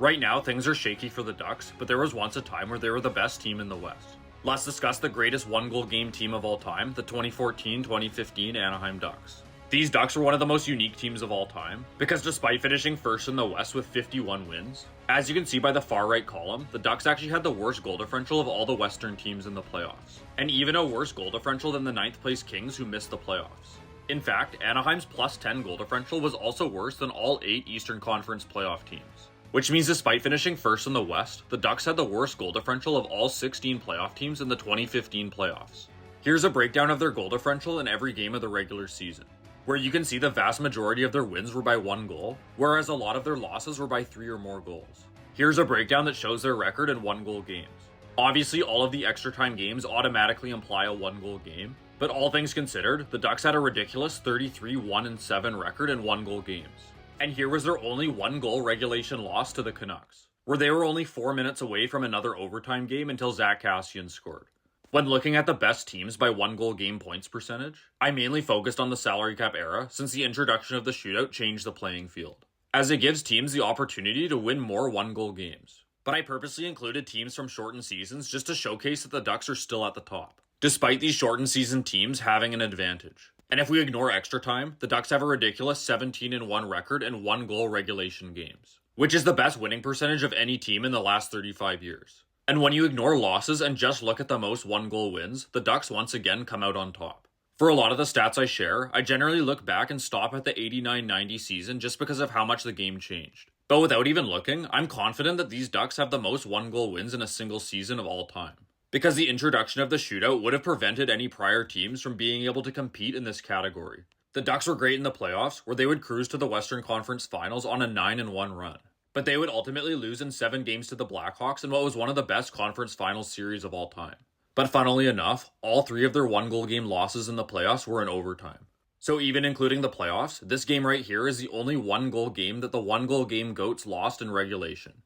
Right now, things are shaky for the Ducks, but there was once a time where they were the best team in the West. Let's discuss the greatest one-goal game team of all time, the 2014-2015 Anaheim Ducks. These Ducks were one of the most unique teams of all time, because despite finishing first in the West with 51 wins, as you can see by the far right column, the Ducks actually had the worst goal differential of all the Western teams in the playoffs, and even a worse goal differential than the 9th place Kings who missed the playoffs. In fact, Anaheim's plus 10 goal differential was also worse than all 8 Eastern Conference playoff teams. Which means despite finishing first in the West, the Ducks had the worst goal differential of all 16 playoff teams in the 2015 playoffs. Here's a breakdown of their goal differential in every game of the regular season, where you can see the vast majority of their wins were by 1 goal, whereas a lot of their losses were by 3 or more goals. Here's a breakdown that shows their record in 1-goal games. Obviously, all of the extra time games automatically imply a 1-goal game, but all things considered, the Ducks had a ridiculous 33-1-7 record in 1-goal games. And here was their only 1-goal regulation loss to the Canucks, where they were only 4 minutes away from another overtime game until Zack Kassian scored. When looking at the best teams by 1-goal game points percentage, I mainly focused on the salary cap era since the introduction of the shootout changed the playing field, as it gives teams the opportunity to win more 1-goal games. But I purposely included teams from shortened seasons just to showcase that the Ducks are still at the top, despite these shortened season teams having an advantage. And if we ignore extra time, the Ducks have a ridiculous 17-1 record in 1-goal regulation games, which is the best winning percentage of any team in the last 35 years. And when you ignore losses and just look at the most 1-goal wins, the Ducks once again come out on top. For a lot of the stats I share, I generally look back and stop at the 89-90 season just because of how much the game changed. But without even looking, I'm confident that these Ducks have the most 1-goal wins in a single season of all time, because the introduction of the shootout would have prevented any prior teams from being able to compete in this category. The Ducks were great in the playoffs, where they would cruise to the Western Conference Finals on a 9-1 run, but they would ultimately lose in 7 games to the Blackhawks in what was one of the best conference finals series of all time. But funnily enough, all 3 of their 1-goal game losses in the playoffs were in overtime. So even including the playoffs, this game right here is the only 1-goal game that the 1-goal game GOATs lost in regulation.